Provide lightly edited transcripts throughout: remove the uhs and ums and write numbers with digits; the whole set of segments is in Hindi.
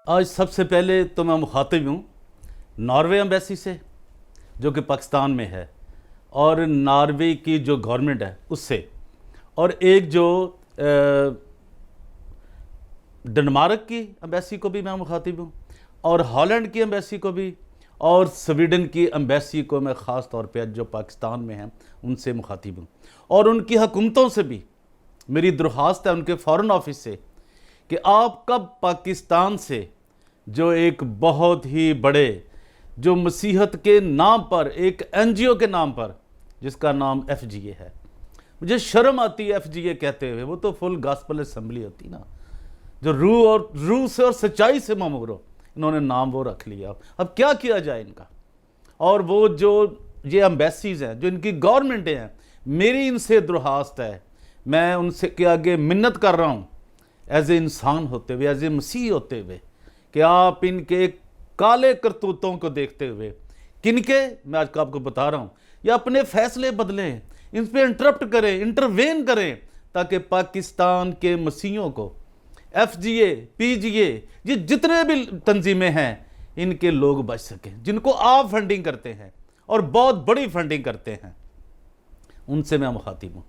आज सबसे पहले तो मैं मुखातिब हूँ नॉर्वे एम्बेसी से, जो कि पाकिस्तान में है, और नॉर्वे की जो गवर्नमेंट है उससे, और एक जो डेनमार्क की एम्बेसी को भी मैं मुखातिब हूँ, और हॉलैंड की एम्बेसी को भी, और स्वीडन की एम्बेसी को मैं ख़ास तौर पे जो पाकिस्तान में हैं उनसे मुखातिब हूँ। और उनकी हुकूमतों से भी मेरी दरख्वास्त है, उनके फ़ॉरेन ऑफिस से, कि आप कब पाकिस्तान से जो एक बहुत ही बड़े जो मसीहत के नाम पर एक NGO के नाम पर जिसका नाम FGA है, मुझे शर्म आती है FGA कहते हुए, वो तो फुल गॉस्पेल असेंबली होती ना, जो रूह से और सच्चाई से ममूरो, इन्होंने नाम वो रख लिया। अब क्या किया जाए इनका। और वो जो ये एम्बेसीज हैं, जो इनकी गवर्नमेंटें हैं, मेरी इनसे दरख्वास्त है, मैं उनसे के आगे मिन्नत कर रहा हूँ एज ए इंसान होते हुए, एज ए मसीह होते हुए, कि आप इनके काले करतूतों को देखते हुए, किनके मैं आज आपको बता रहा हूँ, या अपने फैसले बदलें, इन पर इंटरप्ट करें, इंटरवेन करें, ताकि पाकिस्तान के मसीहों को FGA, PGA, ये जितने भी तंजीमें हैं, इनके लोग बच सकें, जिनको आप फंडिंग करते हैं और बहुत बड़ी फंडिंग करते हैं, उनसे मैं मुखातिब हूँ।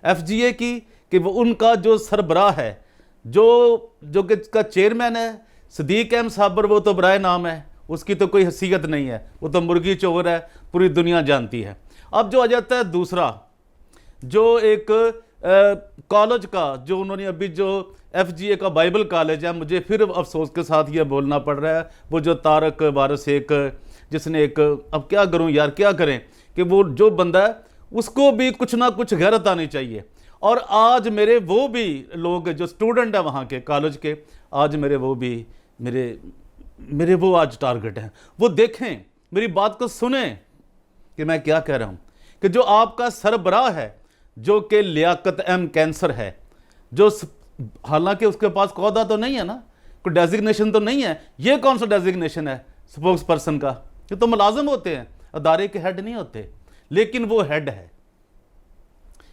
FGA की कि वो उनका जो सरबराह है, जो कि इसका चेयरमैन है सदीक अहमद साबर, वो तो बराए नाम है, उसकी तो कोई हैसियत नहीं है, वो तो मुर्गी चोर है, पूरी दुनिया जानती है। अब जो आ जाता है दूसरा, जो एक कॉलेज का, जो उन्होंने अभी जो FGA का बाइबल कॉलेज है, मुझे फिर अफसोस के साथ ये बोलना पड़ रहा है, वो जो तारक वारिस एक, जिसने एक, अब क्या करूं यार, क्या करें, कि वो जो बंदा है उसको भी कुछ ना कुछ गैरत आनी चाहिए। और आज मेरे वो भी लोग जो स्टूडेंट हैं वहाँ के कॉलेज के, आज मेरे वो भी मेरे वो आज टारगेट हैं, वो देखें, मेरी बात को सुने कि मैं क्या कह रहा हूँ, कि जो आपका सरबराह है, जो कि लियाकत अहमद कैंसर है, जो हालांकि उसके पास कोहदा तो नहीं है ना, कोई डेजिग्नेशन तो नहीं है, ये कौन सा डेजिग्नेशन है स्पोक्स पर्सन का, ये तो मुलाजिम होते हैं, अदारे के हेड नहीं होते, लेकिन वो हेड है।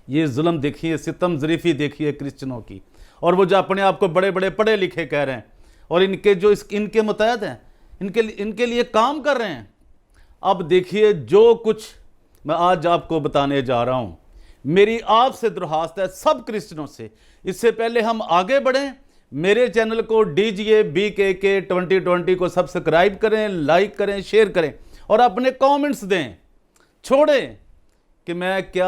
ये जुल्म देखिए, सितम ज़रीफ़ी देखिए क्रिश्चियनों की, और वो जो अपने आप को बड़े बड़े पढ़े लिखे कह रहे हैं, और इनके जो इनके मुतहद हैं, इनके लिए काम कर रहे हैं। अब देखिए, जो कुछ मैं आज आपको बताने जा रहा हूँ, मेरी आपसे दरख्वास्त है सब क्रिश्चियनों से, इससे पहले हम आगे बढ़ें, मेरे चैनल को DGA BKK 2020 को सब्सक्राइब करें, लाइक करें, शेयर करें, और अपने कमेंट्स दें, छोड़ें कि मैं क्या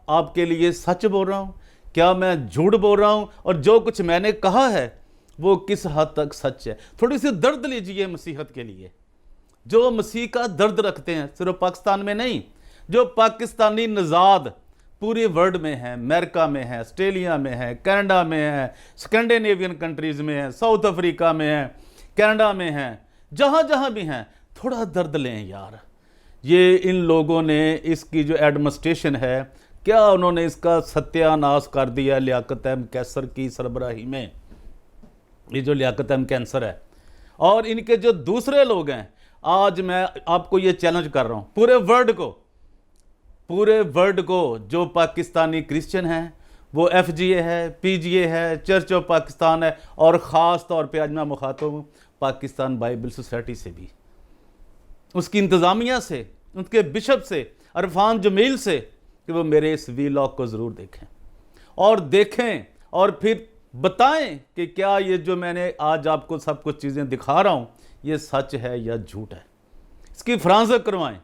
आपके लिए सच बोल रहा हूँ, क्या मैं झूठ बोल रहा हूँ, और जो कुछ मैंने कहा है वो किस हद तक सच है। थोड़ी सी दर्द लीजिए मसीहत के लिए, जो मसीह का दर्द रखते हैं, सिर्फ पाकिस्तान में नहीं, जो पाकिस्तानी नज़ाद पूरे वर्ल्ड में है, अमेरिका में है, ऑस्ट्रेलिया में है, कनाडा में है, स्कैंडिनेवियन कंट्रीज़ में है, साउथ अफ्रीका में है, कनाडा में है, जहाँ जहाँ भी हैं, थोड़ा दर्द लें यार। ये इन लोगों ने इसकी जो एडमिनिस्ट्रेशन है, क्या उन्होंने इसका सत्यानाश कर दिया लियाकत अहमद कैंसर की सरबराही में। ये जो लियाकत अहमद कैंसर है और इनके जो दूसरे लोग हैं, आज मैं आपको ये चैलेंज कर रहा हूँ पूरे वर्ल्ड को, जो पाकिस्तानी क्रिश्चियन हैं, वो FGA है, PGA है, चर्च ऑफ पाकिस्तान है, और ख़ास तौर पे आज मैं मुखातिब हूँ पाकिस्तान बाइबल सोसाइटी से भी, उसकी इंतज़ामिया से, उनके बिशप से, अरफान जमील से, कि वो मेरे इस वीलॉग को ज़रूर देखें और फिर बताएं कि क्या ये जो मैंने आज आपको सब कुछ चीज़ें दिखा रहा हूँ ये सच है या झूठ है। इसकी फरांज़त करवाएं,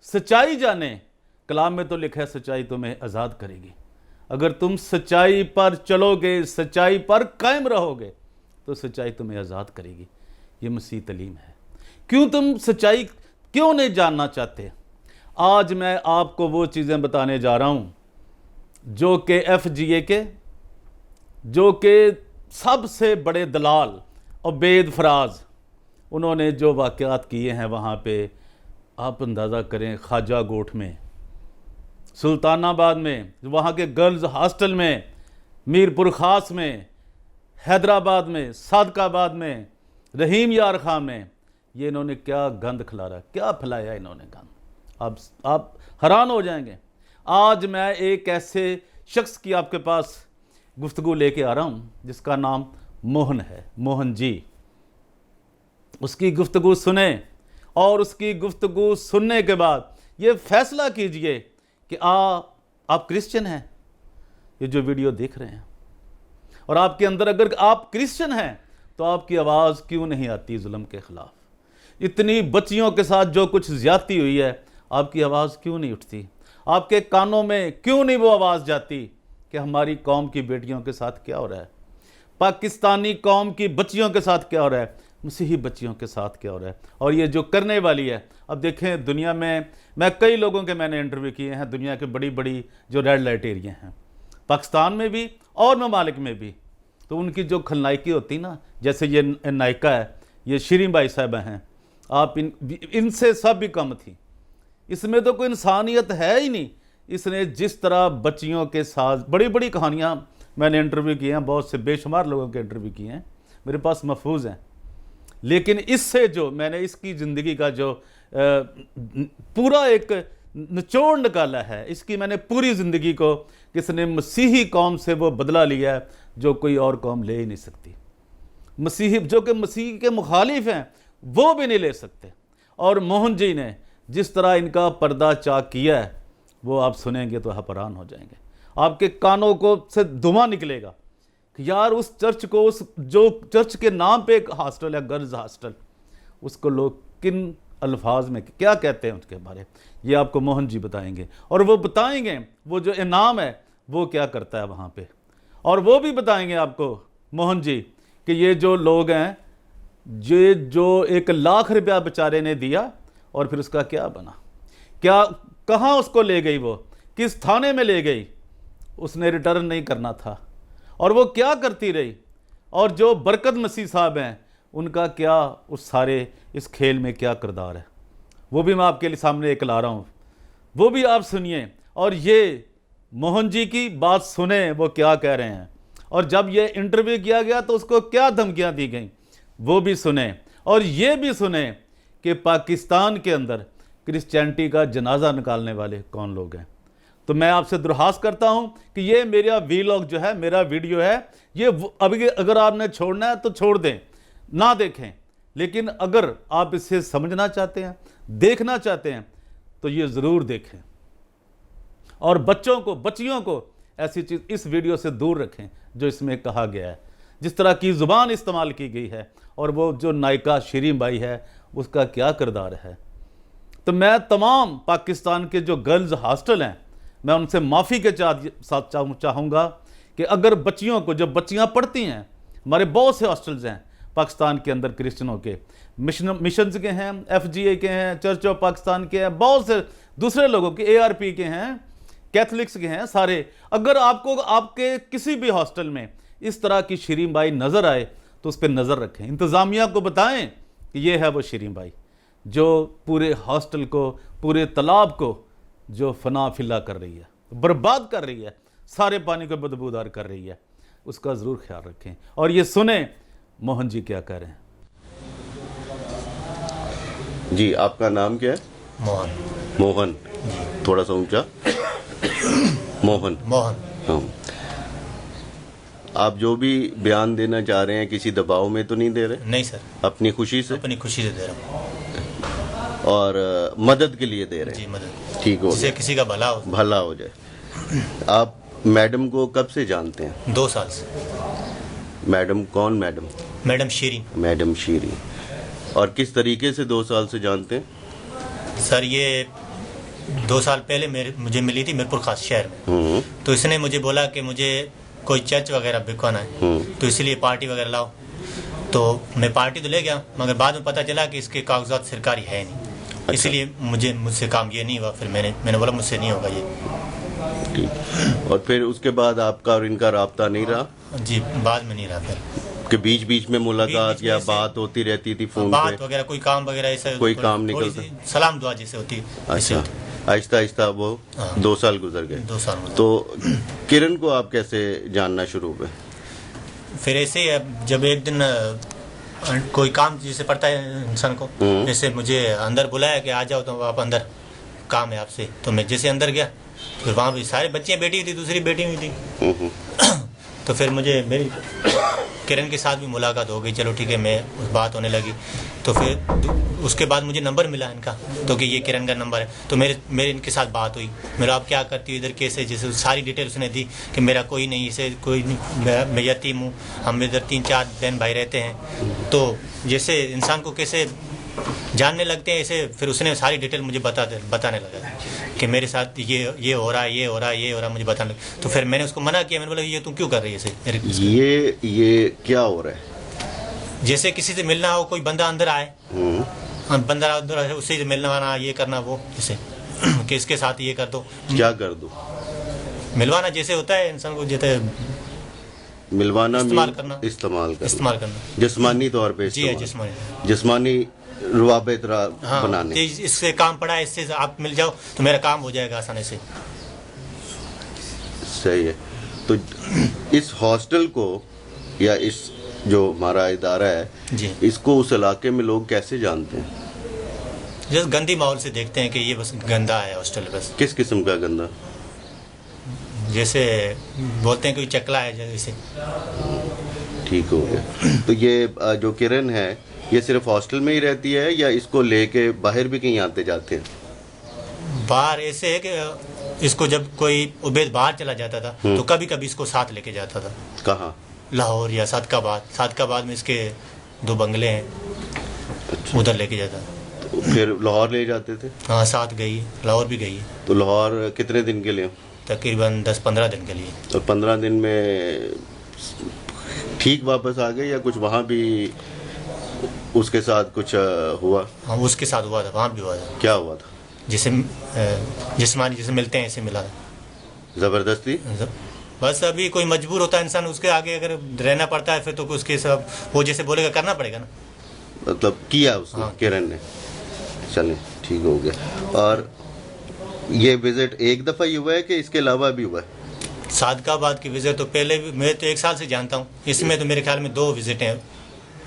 सच्चाई जानें। कलाम में तो लिखा है सच्चाई तुम्हें आज़ाद करेगी। अगर तुम सच्चाई पर चलोगे, सच्चाई पर कायम रहोगे, तो सच्चाई तुम्हें आज़ाद करेगी। ये मसीह तलीम है। क्यों तुम सच्चाई क्यों नहीं जानना चाहते? आज मैं आपको वो चीज़ें बताने जा रहा हूँ जो कि FGA के, जो कि सबसे बड़े दलाल उबैद फराज, उन्होंने जो वाक़यात किए हैं वहाँ पे, आप अंदाज़ा करें, ख्वाजा गोठ में, सुल्तानाबाद में, वहाँ के गर्ल्स हॉस्टल में, मीरपुर ख़ास में, हैदराबाद में, सादकाबाद में, रहीम यार खान में, ये इन्होंने क्या गंद खिलारा, क्या फैलाया इन्होंने गंद, आप हैरान हो जाएंगे। आज मैं एक ऐसे शख्स की आपके पास गुफ्तगू लेके आ रहा हूँ जिसका नाम मोहन है, मोहन जी। उसकी गुफ्तगू सुने और उसकी गुफ्तगू सुनने के बाद ये फैसला कीजिए कि आप क्रिश्चियन हैं, ये जो वीडियो देख रहे हैं, और आपके अंदर अगर आप क्रिश्चियन हैं तो आपकी आवाज़ क्यों नहीं आती जुल्म के ख़िलाफ़? इतनी बच्चियों के साथ जो कुछ ज़्यादती हुई है, आपकी आवाज़ क्यों नहीं उठती? आपके कानों में क्यों नहीं वो आवाज़ जाती कि हमारी कौम की बेटियों के साथ क्या हो रहा है, पाकिस्तानी कौम की बच्चियों के साथ क्या हो रहा है, मसीही बच्चियों के साथ क्या हो रहा है? और ये जो करने वाली है, अब देखें दुनिया में, मैं कई लोगों के मैंने इंटरव्यू किए हैं, दुनिया के बड़ी बड़ी जो रेड लाइट एरिया हैं, पाकिस्तान में भी और ममालिक में भी, तो उनकी जो खलनायकी होती ना, जैसे ये नायिका है, ये शिरीन बाई साहबा हैं, आप इनसे सब भी कम थी। इसमें तो कोई इंसानियत है ही नहीं। इसने जिस तरह बच्चियों के साथ, बड़ी बड़ी कहानियाँ मैंने इंटरव्यू किए हैं, बहुत से बेशुमार लोगों के इंटरव्यू किए हैं, मेरे पास महफूज हैं, लेकिन इससे जो मैंने इसकी ज़िंदगी का जो पूरा एक निचोड़ निकाला है, इसकी मैंने पूरी ज़िंदगी को, किसने मसीही कौम से वो बदला लिया है जो कोई और कौम ले ही नहीं सकती। मसीही जो कि मसीह के मुखालिफ हैं वो भी नहीं ले सकते। और मोहन जी ने जिस तरह इनका पर्दा चाक किया है, वो आप सुनेंगे तो हैरान हो जाएंगे, आपके कानों को से धुआं निकलेगा कि यार उस चर्च को, उस जो चर्च के नाम पे एक हॉस्टल है, गर्ल्स हॉस्टल, उसको लोग किन अल्फाज में क्या कहते हैं उसके बारे, ये आपको मोहन जी बताएंगे। और वो बताएंगे वो जो इनाम है वो क्या करता है वहाँ पे, और वो भी बताएंगे आपको मोहन जी कि ये जो लोग हैं, ये जो 1 लाख रुपया बेचारे ने दिया और फिर उसका क्या बना, क्या कहाँ उसको ले गई, वो किस थाने में ले गई, उसने रिटर्न नहीं करना था, और वो क्या करती रही। और जो बरकत मसीह साहब हैं, उनका क्या उस सारे इस खेल में क्या किरदार है, वो भी मैं आपके लिए सामने एक ला रहा हूँ, वो भी आप सुनिए। और ये मोहन जी की बात सुने वो क्या कह रहे हैं, और जब ये इंटरव्यू किया गया तो उसको क्या धमकियाँ दी गई, वो भी सुने। और ये भी सुने कि पाकिस्तान के अंदर क्रिश्चियनिटी का जनाजा निकालने वाले कौन लोग हैं। तो मैं आपसे दरख्वास्त करता हूं कि ये मेरा वीलॉग जो है, मेरा वीडियो है, ये अभी अगर आपने छोड़ना है तो छोड़ दें, ना देखें, लेकिन अगर आप इसे समझना चाहते हैं, देखना चाहते हैं, तो ये ज़रूर देखें। और बच्चों को, बच्चियों को ऐसी चीज़ इस वीडियो से दूर रखें जो इसमें कहा गया है, जिस तरह की ज़ुबान इस्तेमाल की गई है, और वो जो नायिका शिरीन बाई है उसका क्या किरदार है। तो मैं तमाम पाकिस्तान के जो गर्ल्स हॉस्टल हैं, मैं उनसे माफ़ी के साथ चाहूँगा कि अगर बच्चियों को, जो बच्चियाँ पढ़ती हैं, हमारे बहुत से हॉस्टल्स हैं पाकिस्तान के अंदर क्रिश्चियनों के, मिशंस के हैं, FGA के हैं, चर्च ऑफ पाकिस्तान के हैं, बहुत से दूसरे लोगों के, ARP के हैं, कैथलिक्स के हैं, सारे। अगर आपको आपके किसी भी हॉस्टल में इस तरह की शिरीन बाई नज़र आए तो उस पर नज़र रखें, इंतज़ामिया को बताएं कि ये है वो शिरीन बाई जो पूरे हॉस्टल को, पूरे तालाब को जो फना फिला कर रही है, बर्बाद कर रही है, सारे पानी को बदबूदार कर रही है, उसका ज़रूर ख्याल रखें। और ये सुने मोहन जी क्या कह रहे हैं। जी, आपका नाम क्या है? मोहन। मोहन, थोड़ा सा ऊंचा। मोहन। हाँ। आप जो भी बयान देना चाह रहे हैं, किसी दबाव में तो नहीं दे रहे? नहीं सर, अपनी खुशी से? अपनी खुशी से दे रहा हूँ। और मदद के लिए दे रहे हैं? जी, मदद, ठीक हो जिससे जाए, किसी का भला हो जाए। आप मैडम को कब से जानते हैं? 2 साल से। मैडम कौन? मैडम शीरीन। मैडम शीरीन। और किस तरीके से 2 साल से जानते हैं? सर ये 2 साल पहले मुझे मिली थी मीरपुर खास शहर में। तो इसने मुझे बोला कि मुझे कोई चर्च वगैरह बिकवाना है, तो इसलिए पार्टी वगैरह लाओ। तो मैं पार्टी तो ले गया, मगर बाद में पता चला कि इसके कागजात सरकारी है नहीं। अच्छा। इसलिए मुझसे काम ये नहीं हुआ। फिर मैंने बोला मुझसे नहीं होगा ये। ठीक। और फिर उसके बाद आपका और इनका राब्ता नहीं रहा? जी, बाद में नहीं रहा। फिर कि बीच में मुलाकात या बात होती रहती थी फोन पे? बात वगैरह, कोई काम वगैरह ऐसा, कोई काम निकलता, सलाम दुआ जैसे होती। अच्छा, आहिस्ता आहिस्ता वो 2 साल गुजर गए। 2 साल। तो किरण को आप कैसे जानना शुरू हुए? फिर ऐसे ही जब एक दिन कोई काम जैसे पड़ता है इंसान को, जैसे मुझे अंदर बुलाया कि आ जाओ, तो आप अंदर, काम है आपसे। तो मैं जैसे अंदर गया, फिर वहाँ भी सारी बच्चियाँ बैठी हुई थी, दूसरी बैठी हुई थी। तो फिर मुझे मेरी किरण के साथ भी मुलाकात हो गई, चलो ठीक है, मैं बात होने लगी। तो फिर उसके बाद मुझे नंबर मिला इनका, तो कि ये किरण का नंबर है। तो मेरे इनके साथ बात हुई, मेरा आप क्या करती हो इधर, कैसे, जैसे सारी डिटेल उसने दी कि मेरा कोई नहीं, इसे कोई नहीं, मैं यतीम हूँ, हम इधर 3-4 बहन भाई रहते हैं। तो जैसे इंसान को कैसे जानने लगते हैं ऐसे, फिर उसने सारी डिटेल मुझे बताने लगा कि मेरे साथ ये हो रहा है, ये हो रहा है, ये हो रहा है, मुझे बताने लगा। तो फिर मैंने उसको मना किया, मैंने बोला ये तुम क्यों कर रही है ऐसे? ये क्या हो रहा है? जैसे किसी से मिलना हो, कोई बंदा अंदर आए, बंदा अंदर आए, उससे से मिलना आना, ये करना, वो जैसे कि इसके साथ ये कर दो, क्या कर दो? मिलवाना जैसे होता है इंसान को, जैसे मिलवाना, इस्तेमाल करना, इस्तेमाल करना जिस्मानी तौर पे, जी है, जिस्मानी रुवाबत बनाने। इससे काम पड़ा है, इससे आप मिल जाओ तो मेरा काम हो जाएगा आसानी से। सही है। तो इस हॉस्टल को या इस जो हमारा इदारा है जी, इसको उस इलाके में लोग कैसे जानते हैं? जैसे गंदी माहौल से देखते हैं कि ये बस गंदा है हॉस्टल। बस किस किस्म का गंदा? जैसे बोलते हैं कोई चकला है जैसे। ठीक हो गया। तो ये जो किरण है ये सिर्फ हॉस्टल में ही रहती है या इसको लेके बाहर भी कहीं आते जाते हैं? बाहर ऐसे है कि इसको जब कोई उबैद बाहर चला जाता था तो कभी कभी इसको साथ लेके जाता था। कहाँ? लाहौर या सादकाबाद में इसके 2 बंगले हैं। अच्छा। उधर लेके जाता। तो फिर लाहौर ले जाते थे? हाँ, साथ गई, लाहौर भी गई। तो लाहौर कितने दिन के लिए? तकरीबन 10-15 दिन के लिए। और 15 दिन में ठीक वापस आ गए या कुछ वहाँ भी उसके साथ कुछ हुआ? हाँ, उसके साथ हुआ था, वहाँ भी हुआ था। क्या हुआ था? जैसे जिस्मानी जैसे मिलते हैं ऐसे मिला था। जबरदस्ती? बस अभी कोई मजबूर होता है इंसान, उसके आगे अगर रहना पड़ता है फिर तो उसके सब वो जैसे बोलेगा करना पड़ेगा ना। मतलब किया उसने? हाँ। किरण ने। चलें, ठीक हो गया। और ये विजिट एक दफ़ा ही हुआ है कि इसके अलावा भी हुआ है? सादकाबाद की विजिट तो पहले भी, मैं तो 1 साल से जानता हूँ, इसमें तो मेरे ख्याल में 2 विजिटें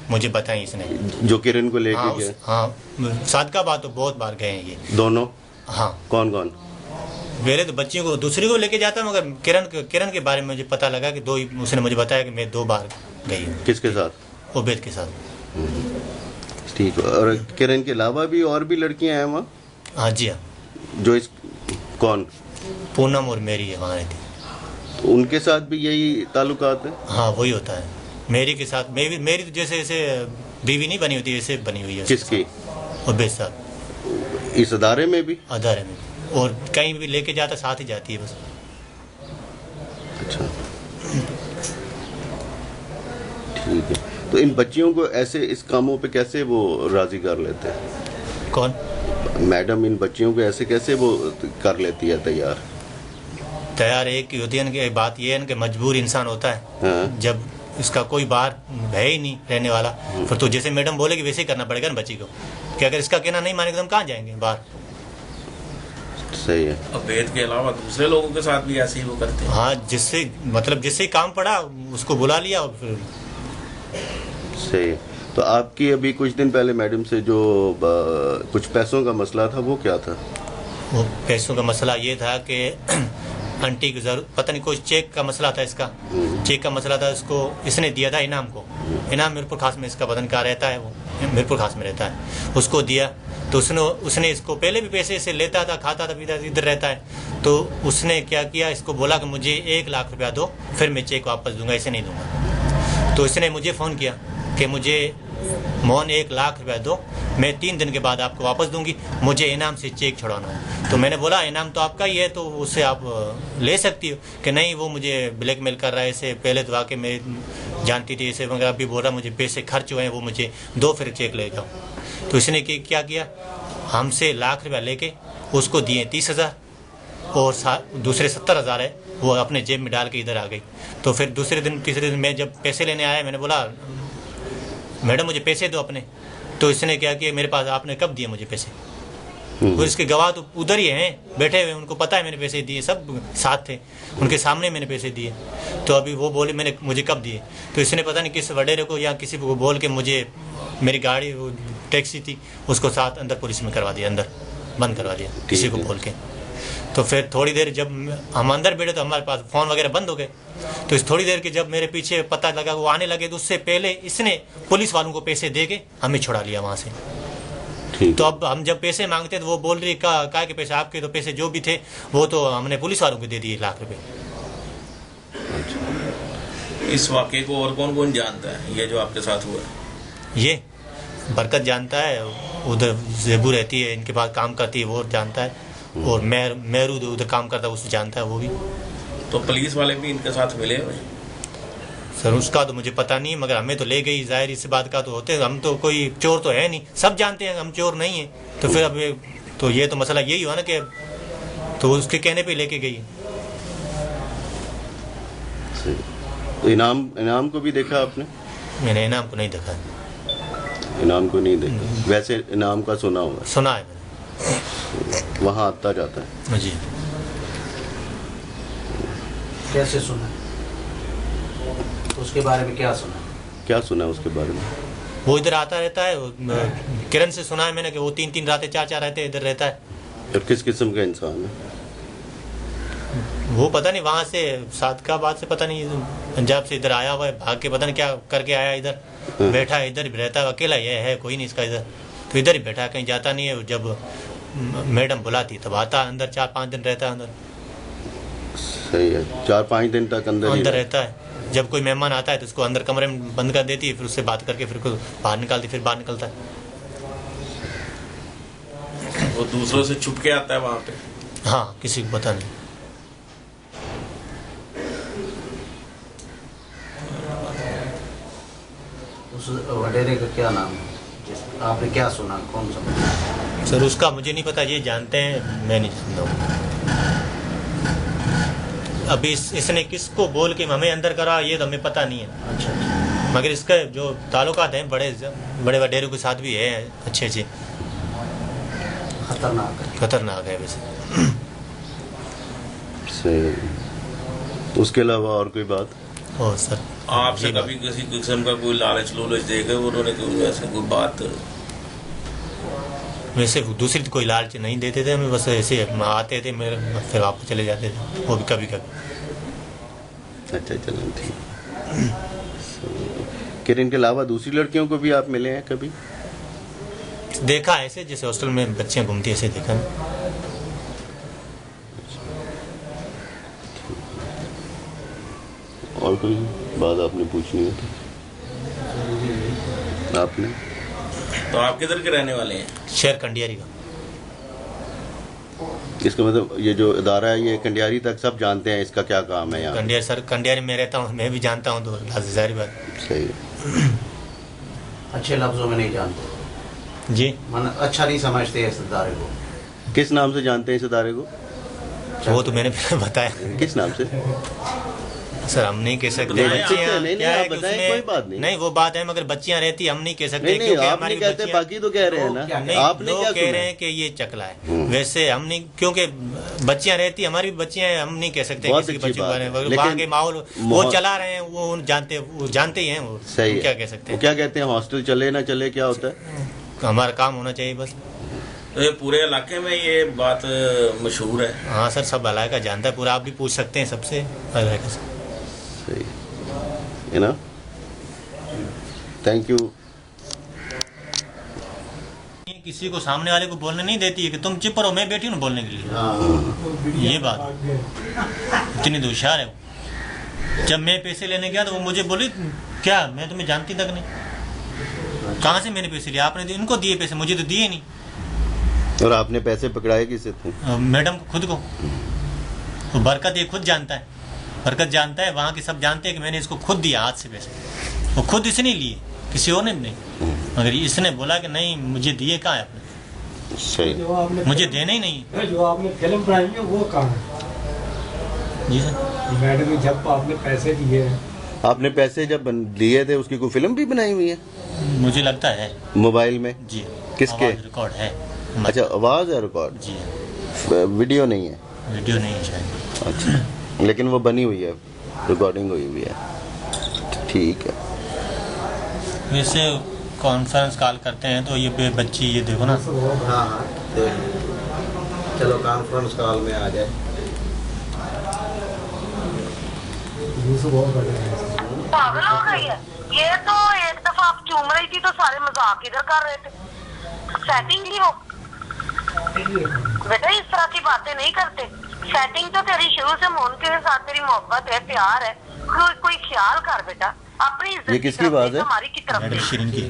मुझे बताई इसने, जो किरण को लेके हाँ, गए। हाँ, सादकाबाद तो बहुत बार गए हैं ये दोनों? हाँ। कौन कौन? पहले तो बच्चियों को दूसरी को लेके जाता, मगर किरण के बारे में मुझे पता लगा कि 2 ही, उसने मुझे बताया कि मैं 2 बार गई हूँ। किसके साथ? उबैद के साथ। ठीक है। और किरण के अलावा भी और भी लड़कियां हैं वहाँ? हाँ जी, हाँ। जो इस कौन? पूनम और मेरी है वहाँ रहती। तो उनके साथ भी यही ताल्लुकात है? हाँ, वही होता है। मेरी के साथ मेरी तो जैसे ऐसे बीवी नहीं बनी होती, ऐसे बनी हुई है। किसकी? उबैद साहब। इस अदारे में भी? अदारे में, और कहीं भी लेके जाता साथ ही जाती है बस। अच्छा, ठीक है। तो इन बच्चियों को ऐसे इस कामों पे कैसे वो राजी कर लेते हैं? कौन? मैडम इन बच्चियों को ऐसे कैसे वो कर लेती है तैयार? एक ही होती है कि बात ये है कि मजबूर इंसान होता है। हाँ। जब इसका कोई बाहर है ही नहीं रहने वाला, फिर तो जैसे मैडम बोलेगी वैसे ही करना पड़ेगा ना बच्ची को, कि अगर इसका कहना नहीं मानेगा तो हम कहाँ जाएंगे बाहर। सही है। उबैद के अलावा दूसरे लोगों के साथ भी ऐसे ही वो करते हैं? हाँ, जिससे काम पड़ा उसको बुला लिया और फिर। सही है। तो आपकी अभी कुछ दिन पहले मैडम से जो कुछ पैसों का मसला था, वो क्या था? वो पैसों का मसला ये था कि आंटी की जरूरत, पता नहीं कोई चेक का मसला था इसका, चेक का मसला था, इसको इसने दिया था इनाम को। इनाम मीरपुर खास में इसका बदन का रहता है, वो मीरपुर खास में रहता है, उसको दिया। तो उसने इसको पहले भी पैसे से लेता था, खाता था, पीता था, इधर रहता है। तो उसने क्या किया, इसको बोला कि मुझे 1 लाख रुपया दो, फिर मैं चेक वापस दूंगा, इसे नहीं दूंगा। तो इसने मुझे फ़ोन किया कि मुझे मोहन 1 लाख रुपया दो, मैं 3 दिन के बाद आपको वापस दूंगी, मुझे इनाम से चेक छुड़ाना है। तो मैंने बोला इनाम तो आपका ही है, तो उससे आप ले सकती हो। कि नहीं, वो मुझे ब्लैकमेल कर रहा है, इसे पहले तो आके मैं जानती थी इसे, मगर अभी बोल रहा मुझे पैसे खर्च हुए हैं, वो मुझे दो, फिर चेक ले जाओ। तो इसने क्या किया, हमसे 1 लाख रुपया लेके उसको दिए 30,000 और दूसरे 70,000 है वो अपने जेब में डाल के इधर आ गई। तो फिर दूसरे दिन तीसरे दिन मैं जब पैसे लेने आया, मैंने बोला मैडम मुझे पैसे दो अपने। तो इसने क्या किया, मेरे पास आपने कब दिए मुझे पैसे? वो इसके गवाह तो उधर ही हैं बैठे हुए, उनको पता है मैंने पैसे दिए, सब साथ थे, उनके सामने मैंने पैसे दिए। तो अभी वो बोले मुझे कब दिए? तो इसने पता नहीं किस वडेरे को या किसी को बोल के मुझे, मेरी गाड़ी वो टैक्सी थी उसको साथ अंदर पुलिस में करवा दिया, अंदर बंद करवा दिया किसी को बोल के। तो फिर थोड़ी देर जब हम अंदर बैठे तो हमारे पास फ़ोन वगैरह बंद हो गए। तो इस थोड़ी देर के जब मेरे पीछे पता लगा वो आने लगे तो उससे पहले इसने पुलिस वालों को पैसे दे के हमें छुड़ा लिया वहाँ से। ठीक तो अब हम जब पैसे मांगते तो वो बोल रही का के पैसे आपके, तो पैसे जो भी थे वो तो हमने पुलिस वालों को दे दिए 1 लाख रुपए। इस वाक़े को और कौन कौन जानता है, ये जो आपके साथ हुआ है? ये बरकत जानता है, उधर जेबू रहती है इनके पास काम करती है वो जानता है, और मेहरू उधर काम करता है उससे जानता है वो भी। तो पुलिस वाले भी इनके साथ मिले हुए? सर उसका तो मुझे पता नहीं, मगर हमें तो ले गई, जाहिर इस बात का तो होते, हम तो कोई चोर तो है नहीं, सब जानते हैं हम चोर नहीं है। तो फिर अब तो ये तो मसला यही हुआ ना कि तो उसके कहने पे लेके गई। सही। तो इनाम को भी देखा आपने? मैंने इनाम को नहीं देखा। इनाम को नहीं देखा, वैसे इनाम का सुना हुआ सुना है मैंने, वहाँ आता जाता है जी। कैसे सुना, उसके बारे में क्या सुना? क्या सुना उसके बारे में? वो इधर आता रहता है, किरण से सुना है मैंने कि वो 3-3 रातें 4-4 रातें इधर रहता है। और किस किस्म का इंसान है? वो पता नहीं वहाँ से सादकाबाद से पता नहीं पंजाब से इधर आया हुआ है, भाग के पता नहीं क्या करके आया इधर, बैठा है इधर रहता है, अकेला ये है कोई नहीं इसका इधर, तो इधर ही बैठा है, कहीं जाता नहीं है। जब मैडम बुलाती तब आता है अंदर, 4-5 दिन रहता है अंदर। सही है, 4-5 दिन तक अंदर रहता है। जब कोई मेहमान आता है तो उसको अंदर कमरे में बंद कर देती है, फिर उससे बात करके फिर बाहर निकालती, फिर बाहर निकलता है। वो दूसरों से छुप के आता है वहाँ पे? हाँ, किसी को पता नहीं। उस वडेरे का क्या नाम है? आपने क्या सुना, कौन सा? सर उसका मुझे नहीं पता, ये जानते हैं, मैं नहीं जानता हूँ। अभी इसने किसको बोल के हमें अंदर करा ये तो हमें पता नहीं है। अच्छा। मगर इसका जो ताल्लुकात हैं बड़े वडेरों के साथ भी है अच्छे अच्छे। खतरनाक है वैसे। सही। उसके अलावा और कोई बात? और सर आपसे कभी किसी किस्म का कोई लालच लोलच देकर उन्होंने कोई ऐसे कोई बात? वैसे दूसरी तो कोई लालच नहीं देते थे हमें, बस ऐसे आते थे मेरे, फिर वापस चले जाते थे, वो भी कभी कभी। अच्छा चलो ठीक। किरण के अलावा दूसरी लड़कियों को भी आप मिले हैं कभी? देखा ऐसे जैसे हॉस्टल में बच्चियां घूमती ऐसे देखा। और कोई बात आपने पूछनी है तो आपने? तो आप किधर के रहने वाले हैं? शहर कंडियारी का। इसका मतलब ये जो इदारा है ये कंडियारी तक सब जानते हैं इसका क्या काम है यहाँ? कंडियारी सर, कंडियारी में रहता हूँ, मैं भी जानता हूँ, तो जारी बात। सही है। अच्छे लफ्जों में नहीं जानते जी, मन अच्छा नहीं समझते इस इदारे को। किस नाम से जानते हैं इस इदारे को? वो तो मैंने बताया। किस नाम से? सर हम नहीं कह सकते। नहीं, बच्चियां नहीं, क्या है आप कि बताएं, उसमें- कोई बात नहीं। नहीं वो बात है, मगर बच्चियां रहती हम नहीं कह सकते। नहीं नहीं, क्योंकि आप हमारी नहीं कहते, बच्चियां- बाकी तो कह रहे हैं ना। नहीं, आपने लोग क्या कह सुना? रहे हैं कि ये चकला है, वैसे हम नहीं, क्योंकि बच्चियां रहती हमारी भी बच्चियां हैं, हम नहीं कह सकते बहुत किसी की अच्छी बच्ची के बात बारे है, में। लेकिन वहाँ के माहौल वो चला रहे हैं, वो जानते ही हैं वो। सही हम है। क्या कह सकते वो हैं, क्या कहते हैं, हॉस्टल चले ना चले क्या होता है? हमारा काम होना चाहिए बस। तो ये पूरे इलाके में ये बात मशहूर है? हाँ सर, सब इलाका जानता है पूरा, आप भी पूछ सकते हैं सबसे इलाके से। सही है ना। Thank you. किसी को सामने वाले को बोलने नहीं देती है कि तुम चुप रहो, मैं बैठी हूँ बोलने के लिए। ये बात इतनी होशियार है वो। जब मैं पैसे लेने गया तो वो मुझे बोली क्या, मैं तुम्हें जानती तक नहीं, कहाँ से मैंने पैसे लिए? आपने तो इनको दिए पैसे, मुझे तो दिए नहीं। और आपने पैसे पकड़ाए किसे थे? मैडम को, खुद को। तो बरकत ये खुद जानता है, बरकत जानता है, वहाँ के सब जानते हैं कि मैंने इसको खुद दिया हाथ से पैसे। वो खुद इसने लिए, किसी और ने भी नहीं। मगर इसने बोला कि नहीं मुझे दिए कहाँ है आपने, सही। मुझे देना ही नहीं। जो आपने फिल्म बनाई है वो कहाँ है? जी सर। मैडम जब आपने पैसे दिए हैं, आपने पैसे जब लिए थे उसकी कोई फिल्म भी बनाई हुई है? मुझे लगता है मोबाइल में? जी। किसके? आवाज़ रिकॉर्ड है। अच्छा, आवाज है रिकॉर्ड? जी, वीडियो नहीं है? वीडियो नहीं है शायद। अच्छा, लेकिन वो बनी हुई है, रिकॉर्डिंग हुई हुई है। ठीक है। वैसे कॉन्फ्रेंस कॉल करते हैं तो ये बच्ची ये देखो ना, हाँ हाँ, चलो कॉन्फ्रेंस कॉल में आ जाए। पागल हो गई है ये तो। एक दफा आप चूम रही थी तो सारे मजाक इधर कर रहे थे। सेटिंग नहीं हो बेटा, इस तरह की बातें नहीं करते। सेटिंग तो तेरी शुरू से मोहन के साथ तेरी मोहब्बत है, प्यार है, कोई ख्याल कर बेटा अपनी इज्जत। ये किसकी बात है? हमारी की तरफ से। शिरीन की।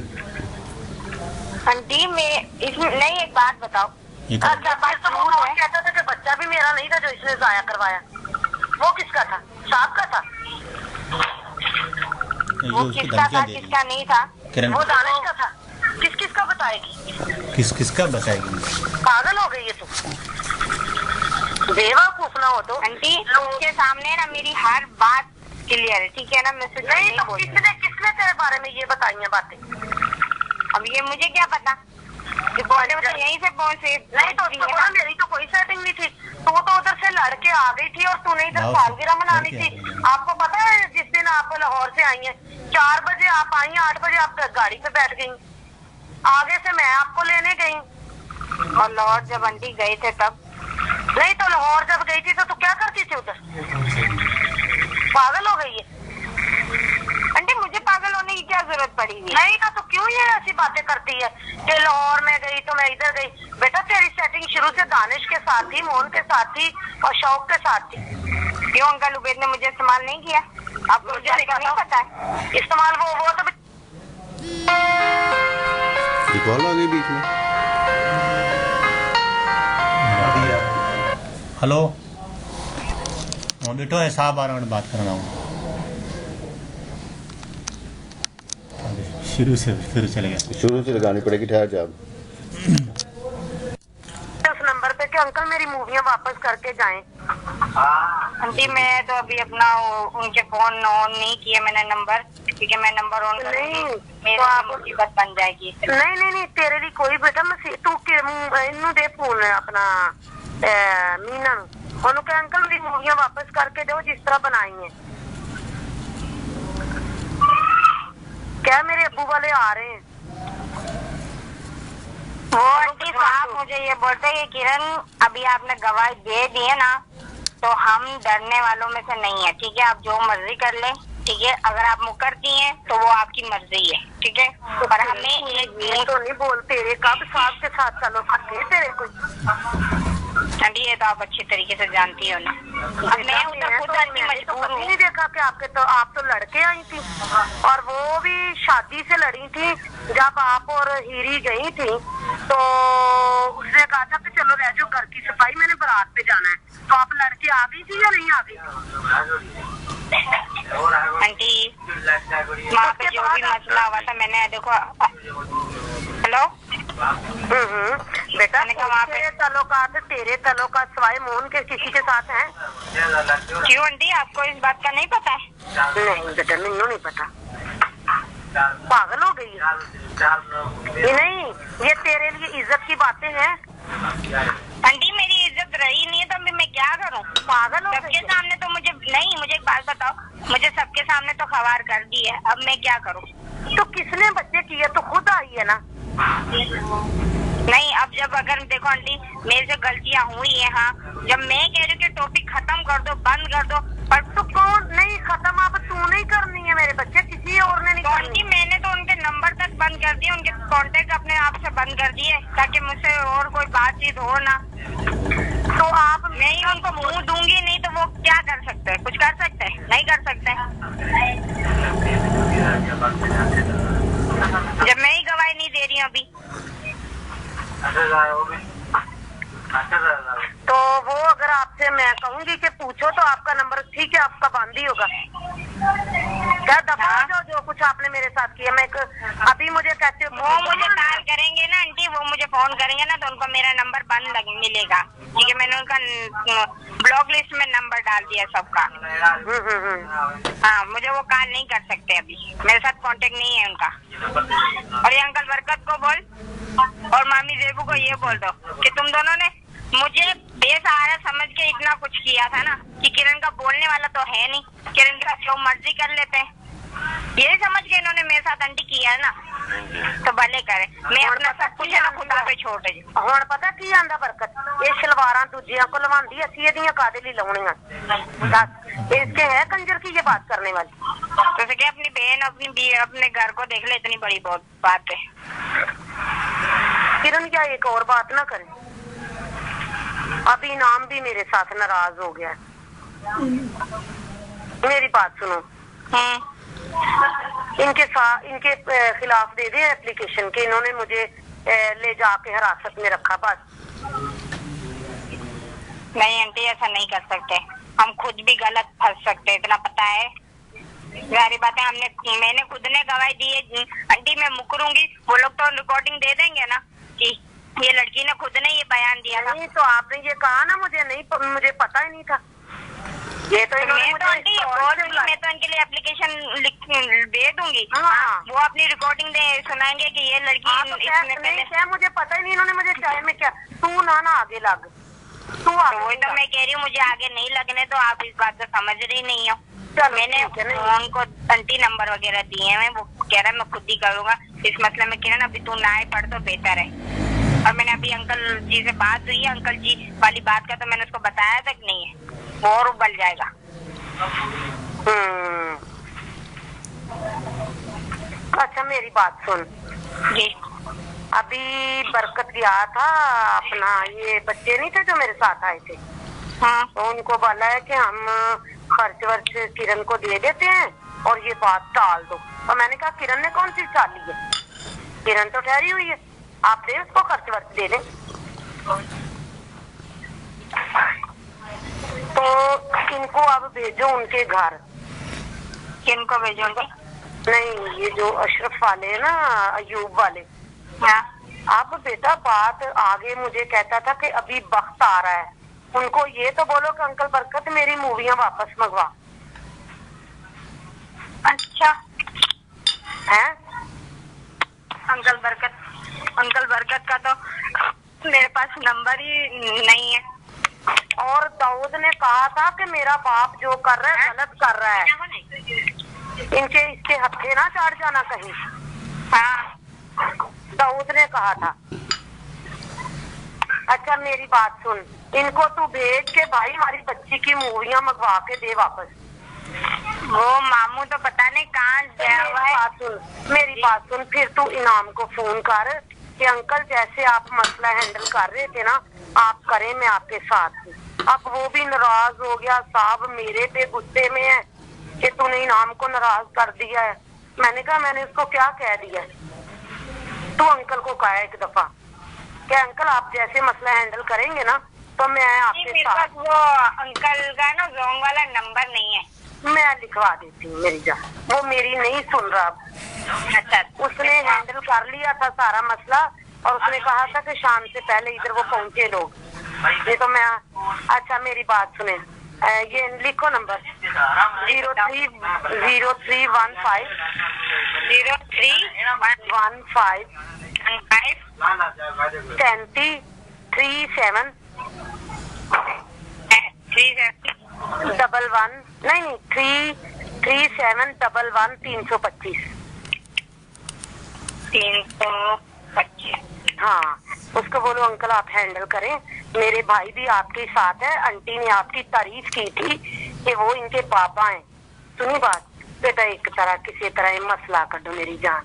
आंटी मैं इसमें नहीं, एक बात बताओ। अच्छा बात तो वो कहता था कि बच्चा भी मेरा नहीं था जो इसने जाया करवाया। वो किसका था? साहब का था? वो किसका था किसका नहीं था? वो दानिश का था। किस का बताएगी? किस का बताएगी? पागल हो गई है तू, बेवकूफ ना हो तो। आंटी उनके सामने ना मेरी हर बात क्लियर है, ठीक है ना? मैं नहीं तो किसने तेरे बारे में ये बताई है बातें? अब ये मुझे क्या पता, बोले तो यहीं से पहुंचे। नहीं तो मेरी तो कोई सेटिंग नहीं थी। तू तो उधर से लड़के आ गई थी और तूने इधर सालगिरह मनानी थी। आपको पता है जिस दिन आप लाहौर से आई हैं 4 बजे आप आई, 8 बजे आप गाड़ी पे बैठ गई, आगे से मैं आपको लेने गई। और लाहौर जब आंटी गए थे तब? नहीं तो लाहौर जब गई थी तो तू क्या करती थी उधर? पागल हो गई है आंटी, मुझे पागल होने की क्या जरूरत पड़ी हुई? नहीं तो क्यों ये ऐसी बातें करती है कि लाहौर में गई तो मैं इधर गई? बेटा तेरी सेटिंग शुरू से दानिश के साथ थी, मोहन के साथ थी और शौक के साथ थी। क्यों अंकल उबैद ने मुझे इस्तेमाल नहीं किया? आपको मुझे नहीं पता है इस्तेमाल? वो तो कॉल आ गई बीच में। हेलो बेटो है साहब आ रहा हूँ, बात करना हूँ। शुरू से फिर चले गया। शुरू से लगानी पड़ेगी, ठहर जा। उस नंबर पे कि अंकल मेरी मूवियाँ वापस करके जाएं। आंटी मैं तो अभी अपना उनके फोन ऑन नहीं किया मैंने नंबर, क्योंकि मैं नंबर ऑन करूंगी मेरी मुसीबत बन जाएगी। नहीं तेरे लिए कोई बेटा मैं तू इनू दे फोन अपना मीना नू के अंकल मेरी मूवियाँ वापस करके दो जिस तरह बनाई है। क्या मेरे अब्बू वाले आ रहे हैं? वो आंटी साहब मुझे ये बोलते हैं किरण अभी आपने गवाही दे दी है ना तो हम डरने वालों में से नहीं है, ठीक है? आप जो मर्जी कर ले, ठीक है? अगर आप मुकरती हैं तो वो आपकी मर्जी है, ठीक है? पर हमें एक तो नहीं बोल तेरे कब साहब के साथ चलो तेरे को आंटी ये तो आप अच्छी तरीके से जानती हो ना। अब मैं उधर खुद आती मजबूर हूँ। नहीं देखा कि आप तो लड़के आई थी और वो भी शादी से लड़ी थी। जब आप और हीरी गई थी तो उसने कहा था कि चलो रह जाओ घर की सफाई, मैंने बारात पे जाना है। तो आप लड़के आ गई थी या नहीं आ गई? आंटी वहाँ पे जो भी मसला हुआ था मैंने देखो। हेलो बेटा ने कहा वहाँ पे ताल्लुकात तेरे ताल्लुकात सवाए मोहन के किसी के साथ हैं? क्यों आंटी आपको इस बात का नहीं पता है? नहीं बेटा मैनू नहीं पता। पागल हो गई है? नहीं ये तेरे लिए इज्जत की बातें हैं आंटी। मेरी इज्जत रही नहीं है तो मैं क्या करूं? पागल हो सबके सामने तो मुझे एक बात बताओ, मुझे सबके सामने तो खबर कर दी है, अब मैं क्या करूं? तो किसने बच्चे किए? तो खुद आई है ना। नहीं अब जब अगर देखो आंटी मेरे से गलतियां हुई है, हाँ जब मैं कह रही हूँ कि टॉपिक खत्म कर दो बंद कर दो, पर तो कौन नहीं खत्म? अब तू नहीं करनी है मेरे बच्चे, किसी और ने नहीं करनी। मैंने तो उनके नंबर तक बंद कर दिए, उनके कांटेक्ट अपने आप से बंद कर दिए ताकि मुझसे और कोई बातचीत हो ना। तो आप मैं ही उनको मुंह दूंगी नहीं तो वो क्या कर सकते हैं? कुछ कर सकते हैं? नहीं कर सकते। जब मैं ही गवाही नहीं दे रही हूँ अभी तो वो अगर आपसे मैं कहूंगी कि पूछो तो आपका नंबर ठीक है आपका बंद ही होगा। क्या दफा जो कुछ आपने मेरे साथ किया। मैं अभी मुझे कहते वो मुझे कॉल करेंगे ना आंटी, वो मुझे फोन करेंगे ना तो उनको मेरा नंबर बंद मिलेगा, ठीक है? मैंने उनका ब्लॉक लिस्ट में नंबर डाल दिया सबका। हाँ मुझे वो कॉल नहीं कर सकते अभी, मेरे साथ कांटेक्ट नहीं है उनका। और ये अंकल बरकत को बोल और मामी जेबू को ये बोल दो कि तुम दोनों ने मुझे बेसहारा समझ के इतना कुछ किया था ना कि किरण का बोलने वाला तो है नहीं, किरण का जो मर्जी कर लेते हैं। ये समझ के इन्होंने मेरे साथ आंटी किया है ना, तो भले करे। मैं अपना सब कुछ है ना खुदा पे छोड़ दी। ਹੁਣ ਪਤਾ ਕੀ ਆਂਦਾ ਬਰਕਤ, ਇਹ ਸ਼ਲਵਾਰਾਂ ਦੂਜਿਆਂ को ਲਵਾਉਂਦੀ, ਅਸੀਂ ਇਹਦੀਆਂ ਕਾਦੇ ਲਈ ਲਾਉਣੀਆਂ? ਦੱਸ इसके है कंजर की ये बात करने वाली? तो क्या अपनी बहन अपने घर को देख ले, इतनी बड़ी बहुत बात है। किरण क्या एक और बात ना करे, अभी नाम भी मेरे साथ नाराज हो गया। मेरी बात सुनो, इनके खिलाफ दे दे एप्लीकेशन के, इन्होंने मुझे ले जाके हिरासत में रखा। बस नहीं आंटी, ऐसा नहीं कर सकते, हम खुद भी गलत फंस सकते, इतना पता है। सारी बातें मैंने खुद ने गवाही दी है आंटी, मैं मुकरूंगी, वो लोग तो रिकॉर्डिंग दे देंगे ना कि ये लड़की ने खुद ने ये बयान दिया था। नहीं तो आपने ये कहा ना, मुझे पता ही नहीं था। ये तो मैं तो इनके लिए एप्लीकेशन दे दूंगी। हाँ। वो अपनी रिकॉर्डिंग दे सुनाएंगे कि ये लड़की नहीं, मुझे पता ही नहीं, इन्होंने मुझे चाय में क्या, तू ना आगे लग, तू वही तो मैं कह रही हूँ, मुझे आगे नहीं लगने, तो आप इस बात को समझ रही नहीं हो। मैंने उनको आंटी नंबर वगैरह दिए हैं, वो कह रहा है मैं खुद ही करूँगा इस मसले में। किरण अभी तू ना ही पढ़ तो बेहतर है। और मैंने अभी अंकल जी से बात हुई है, अंकल जी वाली बात का तो मैंने उसको बताया तक नहीं है, वो और उबल जाएगा। अच्छा मेरी बात सुन जी, अभी बरकत गया था अपना, ये बच्चे नहीं थे जो मेरे साथ आए थे, हाँ, तो उनको बोला है कि हम खर्च वर्च किरण को दे देते हैं और ये बात टाल दो। तो मैंने कहा किरण ने कौन सी टाली है, किरण तो ठहरी हुई है, आप दे उसको खर्च वर्च दे दें। तो इनको अब भेजो उनके घर। किनको भेजूंगी? नहीं, ये जो अशरफ वाले है ना, अयूब वाले। हाँ, अब बेटा बात आगे मुझे कहता था कि अभी वक्त आ रहा है, उनको ये तो बोलो कि अंकल बरकत मेरी मूवियां वापस मंगवा। अच्छा है अंकल बरकत का तो मेरे पास नंबर ही नहीं है। और दाऊद ने कहा था कि मेरा बाप जो कर रहा है गलत कर रहा है, इसके हत्थे ना चढ़ जाना कहीं। हाँ, दाऊद ने कहा था। अच्छा मेरी बात सुन, इनको तू भेज के भाई हमारी बच्ची की मूवियां मंगवा के दे वापस। वो मामू तो पता नहीं कहाँ गया हुआ है। मेरी बात सुन, फिर तू इनाम को फोन कर कि अंकल जैसे आप मसला हैंडल कर रहे थे ना, आप करें, मैं आपके साथ हूँ। अब वो भी नाराज हो गया, साहब मेरे पे गुस्से में है कि तूने इनाम को नाराज कर दिया है। मैंने कहा मैंने उसको क्या कह दिया? तू अंकल को कहा एक दफा कि अंकल आप जैसे मसला हैंडल करेंगे ना तो मैं आपके साथ। वो अंकल का ना रॉन्ग वाला नंबर नहीं है, मैं लिखवा देती हूँ मेरी जान, वो मेरी नहीं सुन रहा। अच्छा, उसने हैंडल कर लिया था सारा मसला और उसने कहा था कि शाम से पहले इधर वो पहुंचे लोग, ये तो मैं। अच्छा मेरी बात सुने, ये लिखो नंबर 325। हाँ, उसको बोलो अंकल आप हैंडल करें, मेरे भाई भी आपके साथ है, आंटी ने आपकी तारीफ की थी कि वो इनके पापा हैं। सुनी बात बेटा, एक तरह किसी तरह मसला कर दो मेरी जान।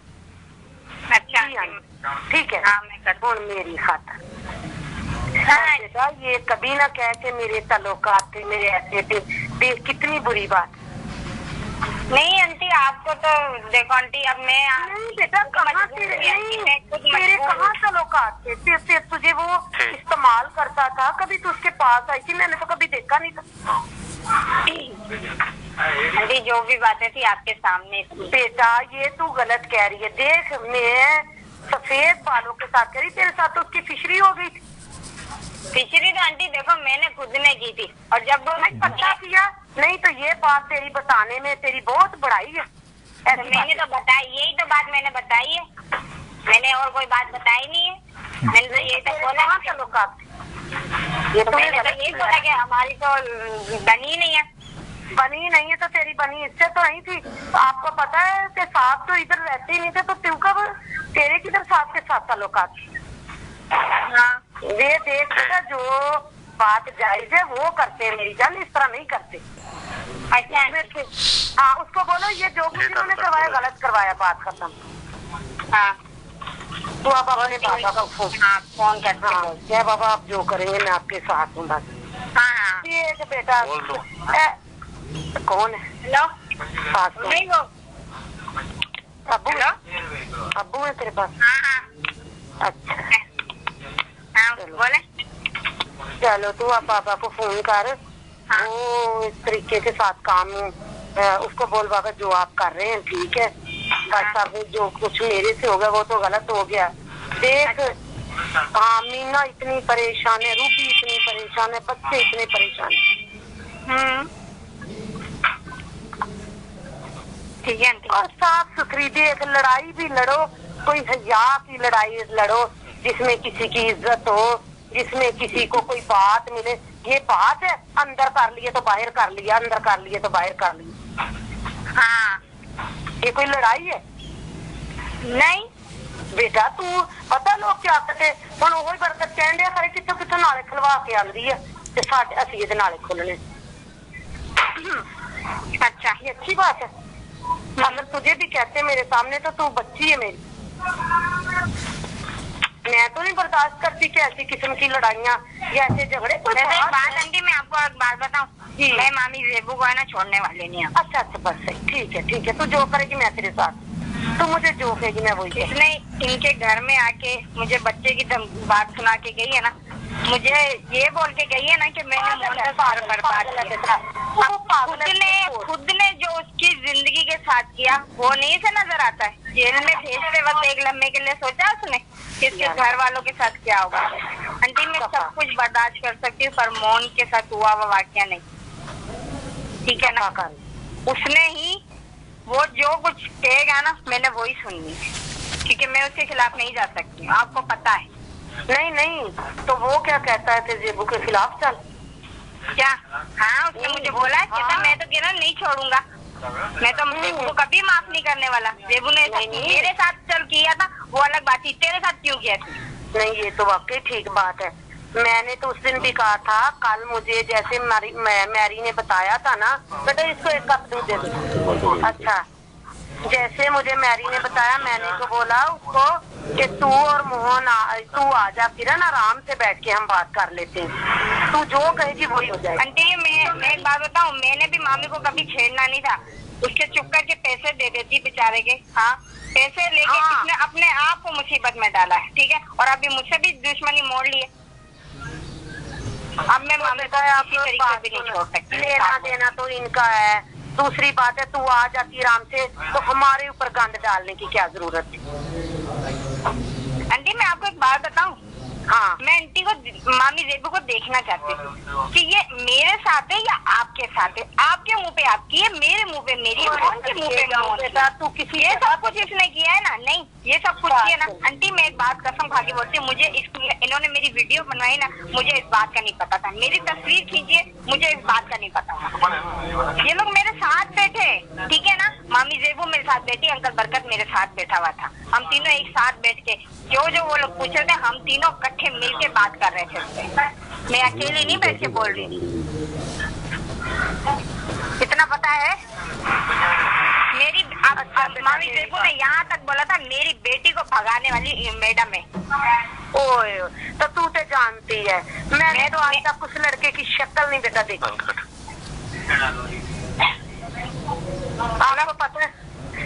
अच्छा ठीक है, हाँ, मैं कर और मेरी खातर हाँ। बेटा ये कभी ना कह के मेरे ताल्लुकात थे, मेरे ऐसे थे, देख कितनी बुरी बात। नहीं आंटी, आपको तो देखो आंटी, अब मैं नहीं बेटा, कहाँ से तेरे कहाँ ताल्लुकात थे? तुझे वो इस्तेमाल करता था, कभी तू उसके पास आई थी? मैंने तो कभी देखा नहीं था। आंटी जो भी बातें थी आपके सामने थी। बेटा ये तू गलत कह रही है। देख मैं सफेद बालों के साथ कह रही, तेरे साथ तो उसकी फिशरी हो गई थी। फिशरी तो आंटी देखो मैंने खुद ने की थी, और जब पता किया नहीं तो ये बात तेरी बताने में तेरी बहुत बड़ाई है। तो मैंने तो बताई, यही तो बात मैंने बताई है, मैंने और कोई बात बताई नहीं है। मैंने तो यही तो बोला, ताल्लुकात ये तो मैंने तो यही बोला कि हमारी तो बनी नहीं है। बनी नहीं है तो तेरी बनी इससे तो नहीं थी। आपको पता है कि साहब तो इधर रहते ही नहीं थे, तो तू कब तेरे किधर साहब के साथ ताल्लुकात? हाँ ये देख बेटा, जो बात जायज है वो करते हैं मेरी जान, इस तरह नहीं करते। हाँ उसको बोलो ये जो कुछ इन्होंने करवाया गलत करवाया, बात खत्म। हाँ तो आप अपने पापा का फोन करते हो क्या? बाबा आप जो करेंगे मैं आपके साथ हूँ बस। हाँ ये बेटा कौन है? हेलो नहीं हो अब्बू? अब्बू है तेरे पास? हाँ अच्छा बोले चलो तू आप पापा को फोन कर। हाँ। वो इस तरीके के साथ काम उसको बोल बाबा जो आप कर रहे हैं ठीक है, साहब जो कुछ मेरे से हो गया वो तो गलत हो गया। देख हाँ मीना इतनी परेशान है, रूबी इतनी परेशान है, बच्चे इतने परेशान है। ठीक है और साफ सुथरी देख, लड़ाई भी लड़ो कोई हया की लड़ाई लड़ो जिसमें किसी की इज्जत हो, जिसमें किसी को कोई बात मिले। ये बात है अंदर कर लिए तो बाहर कर लिया, अंदर कर लिए तो बाहर कर लिया। हाँ ये कोई लड़ाई है? नहीं बेटा तू पता लोग क्या करते हम वही बरकत कहते खरे कितों कितों नाले खलवा के आंदी है ते साडे असली दे नाले खोलने। अच्छा ये अच्छी बात है, अगर तुझे भी कहते मेरे सामने तो तू बच्ची है मेरी। मैं तो नहीं बर्दाश्त करती कि ऐसी किस्म की लड़ाइयाँ या ऐसे झगड़े। बात आंटी मैं आपको एक बात बताऊँ, मैं मामी जेबू को है ना छोड़ने वाले नहीं। अच्छा अच्छा बस सही ठीक है तू जो करेगी मैं तेरे साथ, तू मुझे जो कहेगी मैं वही। इसने इनके घर में आके मुझे बच्चे की बात सुना के गई है ना, मुझे ये बोल के गई है ना कि मैंने मोहन का घर बर्बाद किया। खुद ने जो उसकी जिंदगी के साथ किया वो नहीं से नजर आता है। जेल में भेजते वक्त एक लम्हे के लिए सोचा उसने किसके घर वालों के साथ क्या होगा। आंटी मैं सब कुछ बर्दाश्त कर सकती हूँ पर मोहन के साथ हुआ वो वाकया नहीं, ठीक है ना? उसने ही वो जो कुछ कहेगा ना मैंने वही सुननी है, क्योंकि मैं उसके खिलाफ नहीं जा सकती, आपको पता है। नहीं तो वो क्या कहता है तेरे जेबू के खिलाफ? चल क्या? हाँ उसने मुझे बोला है कहता मैं तो कहना नहीं छोड़ूंगा, मैं तो जेबू को कभी माफ नहीं करने वाला। जेबू ने मेरे साथ चल किया था वो अलग बात थी, तेरे साथ क्यों किया थी? नहीं ये तो वाकई ठीक बात है। मैंने तो उस दिन भी कहा था, कल मुझे जैसे मैरी ने बताया था ना बेटा इसको एक कप दूध दे दो। अच्छा जैसे मुझे मैरी ने बताया मैंने तो बोला उसको कि तू और मोहन तू आ जा किरण, आराम से बैठ के हम बात कर लेते हैं, तू जो कहेगी वही हो जाएगा। आंटी मैं एक बात बताऊँ, मैंने भी मामी को कभी छेड़ना नहीं था, उसके चुप करके पैसे दे देती बेचारे के। हाँ पैसे लेके इसने अपने आप को मुसीबत में डाला है, ठीक है? और अभी मुझसे भी दुश्मनी मोड़ ली है। अब मैं मामी को किसी तरीके से भी नहीं छोड़ सकती। लेना देना तो इनका है, दूसरी बात है तू आ जाती आराम से तो हमारे ऊपर गंद डालने की क्या जरूरत थी? आंटी मैं आपको एक बात बताऊं, हाँ मैं आंटी को मामी जेबू को देखना चाहती हूँ कि ये मेरे साथ है या आपके साथ है। आपके मुंह पे आपकी है, मेरे मुंह पे मेरी, मोहन के मुंह पे मोहन। तू किसी ये सब कुछ इसने किया है ना? नहीं ये सब कुछ किया ना। आंटी मैं एक बात कसम खा के बोलती हूँ, मुझे इन्होंने मेरी वीडियो बनवाई ना, मुझे इस बात का नहीं पता था। मेरी तस्वीर खींचिए, मुझे इस बात का नहीं पता था। ये लोग मेरे साथ बैठे, ठीक है ना? मामी जेबू मेरे साथ बैठी, अंकल बरकत मेरे साथ बैठा हुआ था, हम तीनों एक साथ बैठ के जो वो लोग पूछ रहे थे हम तीनों इकट्ठे मिलके बात कर रहे थे। मैं अकेली नहीं बैठ के बोल रही थी, इतना पता है। मेरी मामी जेबू ने यहाँ तक बोला था मेरी बेटी को भगाने वाली मैडम है। ओए तो तू तो जानती है मैंने तो आज तक उस लड़के की शक्ल नहीं बेटा देखी। आपको पता है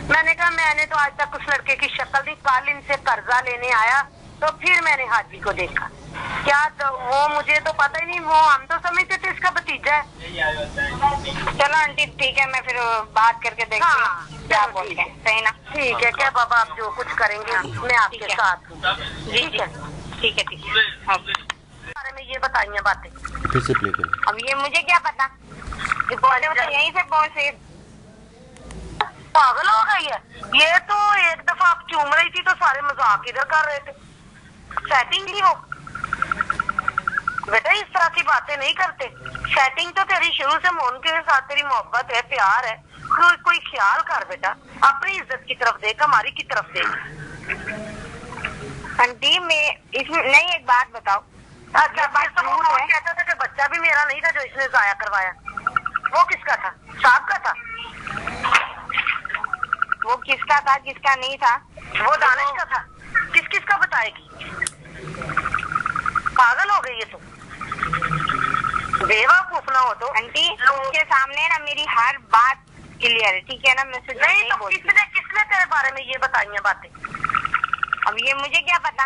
मैंने कहा मैंने तो आज तक उस लड़के की शक्ल नहीं, कल इनसे कर्जा लेने आया तो फिर मैंने हाजी को देखा। क्या तो वो मुझे तो पता ही नहीं, वो हम तो समझते थे इसका भतीजा है। चलो आंटी ठीक है, मैं फिर बात करके देखती हूँ क्या बोलते हैं, सही ना? ठीक है क्या बाबा आप जो कुछ करेंगे मैं आपके साथ हूँ। ठीक है ठीक है ठीक है। बारे में ये बताइए बातें फिर से प्ले करें। अब ये मुझे क्या पता, यहीं से पहुंचे। पागल हो गई है ये तो। एक दफा आप चूम रही थी तो सारे मजाक इधर कर रहे थे, सेटिंग ही हो। बेटा इस तरह की बातें नहीं करते। सेटिंग तो तेरी शुरू से मोहन के साथ तेरी मोहब्बत है, प्यार है, कोई ख्याल कर बेटा, अपनी इज्जत की तरफ देख, हमारी की तरफ देख। आंटी मैं इसमें नहीं, एक बात बताओ। अच्छा बात तो वो कहता था कि बच्चा भी मेरा नहीं था जो इसने जाया करवाया, वो किसका था? साहब का था। वो किसका था किसका नहीं था? वो दानिश का था। किस किस का बताएगी? पागल हो गई है तू, बेवकूफ ना हो तो। आंटी उसके सामने ना मेरी हर बात क्लियर है, ठीक है ना? मैं सिर्फ नहीं तो किसने तेरे बारे में ये बताई है बातें? अब ये मुझे क्या पता,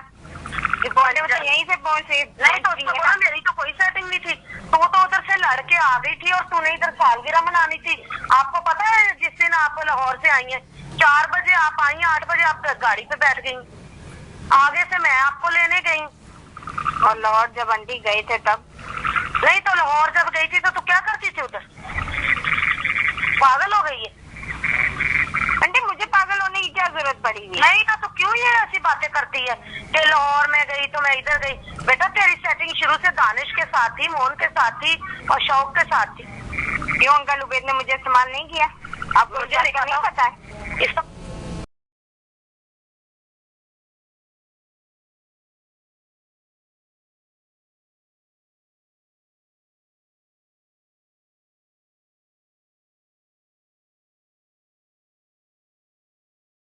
पहुंचे तो यहीं से पहुंचे। नहीं तो उसको बोला मेरी तो कोई सेटिंग नहीं थी, तू तो उधर से लड़के आ गई थी और तूने इधर सालगिरह मनानी थी। आपको पता है जिस दिन आप लाहौर से आई हैं 4 बजे आप आई, 8 बजे आप गाड़ी पे बैठ गई, आगे से मैं आपको लेने गई। और लाहौर जब आंटी गए थे तब? नहीं तो लाहौर जब गई थी तो तू क्या करती थी उधर? पागल हो गई है आंटी, मुझे पागल होने की क्या जरूरत पड़ी हुई? नहीं तो तू क्यों ये ऐसी बातें करती है कि लाहौर में गई तो मैं इधर गई? बेटा तेरी सेटिंग शुरू से दानिश के साथ थी, मोहन के साथ थी और शौक के साथ थी। क्यों अंकल उबैद ने मुझे इस्तेमाल नहीं किया? आपको मुझे नहीं पता है?